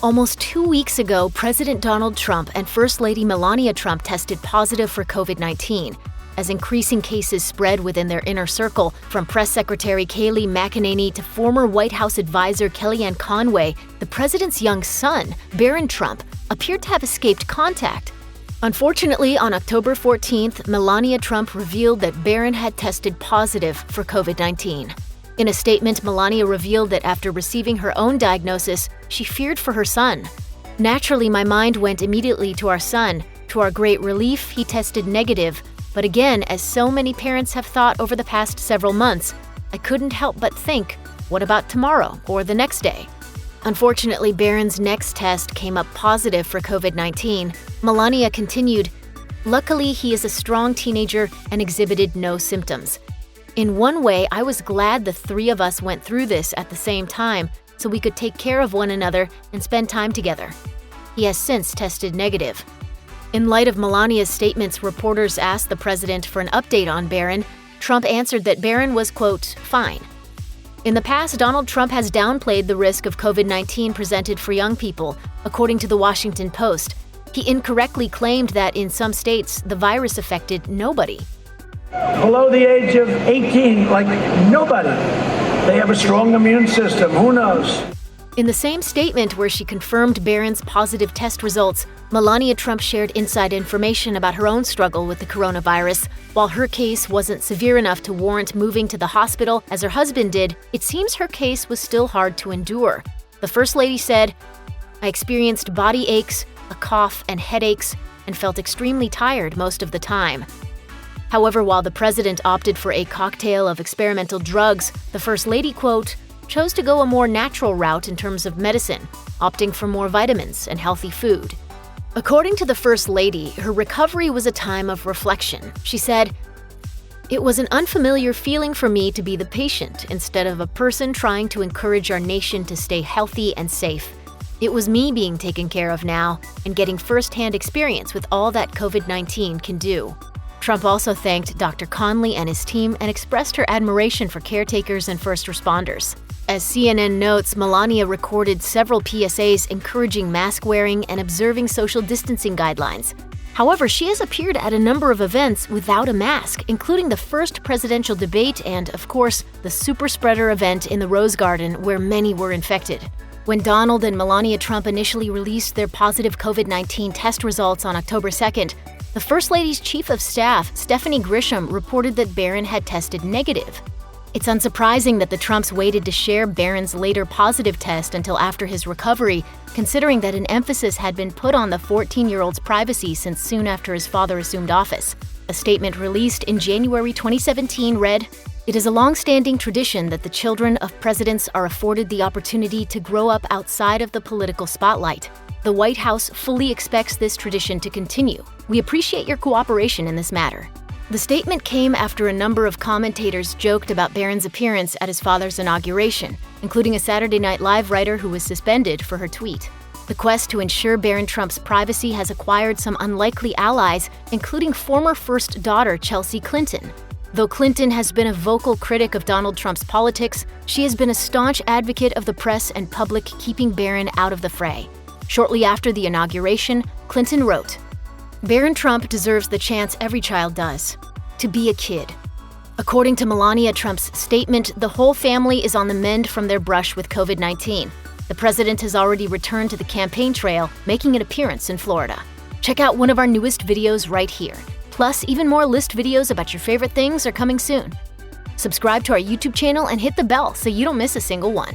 Almost 2 weeks ago, President Donald Trump and First Lady Melania Trump tested positive for COVID-19. As increasing cases spread within their inner circle, from Press Secretary Kayleigh McEnany to former White House advisor Kellyanne Conway, the president's young son, Barron Trump, appeared to have escaped contact. Unfortunately, on October 14th, Melania Trump revealed that Barron had tested positive for COVID-19. In a statement, Melania revealed that after receiving her own diagnosis, she feared for her son. "Naturally, my mind went immediately to our son. To our great relief, he tested negative. But again, as so many parents have thought over the past several months, I couldn't help but think, what about tomorrow or the next day?" Unfortunately, Barron's next test came up positive for COVID-19. Melania continued, "Luckily, he is a strong teenager and exhibited no symptoms. In one way, I was glad the three of us went through this at the same time so we could take care of one another and spend time together." He has since tested negative. In light of Melania's statements, reporters asked the president for an update on Barron. Trump answered that Barron was, quote, "fine." In the past, Donald Trump has downplayed the risk of COVID-19 presented for young people, according to the Washington Post. He incorrectly claimed that in some states, the virus affected nobody. Below the age of 18, like nobody. They have a strong immune system. Who knows? In the same statement where she confirmed Barron's positive test results, Melania Trump shared inside information about her own struggle with the coronavirus. While her case wasn't severe enough to warrant moving to the hospital as her husband did, it seems her case was still hard to endure. The First Lady said, "I experienced body aches, a cough, and headaches, and felt extremely tired most of the time." However, while the president opted for a cocktail of experimental drugs, the First Lady, quote, "chose to go a more natural route in terms of medicine, opting for more vitamins and healthy food." According to the First Lady, her recovery was a time of reflection. She said, "It was an unfamiliar feeling for me to be the patient instead of a person trying to encourage our nation to stay healthy and safe. It was me being taken care of now and getting first-hand experience with all that COVID-19 can do." Trump also thanked Dr. Conway and his team and expressed her admiration for caretakers and first responders. As CNN notes, Melania recorded several PSAs encouraging mask wearing and observing social distancing guidelines. However, she has appeared at a number of events without a mask, including the first presidential debate and, of course, the super spreader event in the Rose Garden where many were infected. When Donald and Melania Trump initially released their positive COVID-19 test results on October 2nd, the First Lady's chief of staff, Stephanie Grisham, reported that Barron had tested negative. It's unsurprising that the Trumps waited to share Barron's later positive test until after his recovery, considering that an emphasis had been put on the 14-year-old's privacy since soon after his father assumed office. A statement released in January 2017 read, "It is a long-standing tradition that the children of presidents are afforded the opportunity to grow up outside of the political spotlight. The White House fully expects this tradition to continue. We appreciate your cooperation in this matter." The statement came after a number of commentators joked about Barron's appearance at his father's inauguration, including a Saturday Night Live writer who was suspended for her tweet. The quest to ensure Barron Trump's privacy has acquired some unlikely allies, including former first daughter Chelsea Clinton. Though Clinton has been a vocal critic of Donald Trump's politics, she has been a staunch advocate of the press and public keeping Barron out of the fray. Shortly after the inauguration, Clinton wrote, "Barron Trump deserves the chance every child does, to be a kid." According to Melania Trump's statement, the whole family is on the mend from their brush with COVID-19. The president has already returned to the campaign trail, making an appearance in Florida. Check out one of our newest videos right here. Plus, even more list videos about your favorite things are coming soon. Subscribe to our YouTube channel and hit the bell so you don't miss a single one.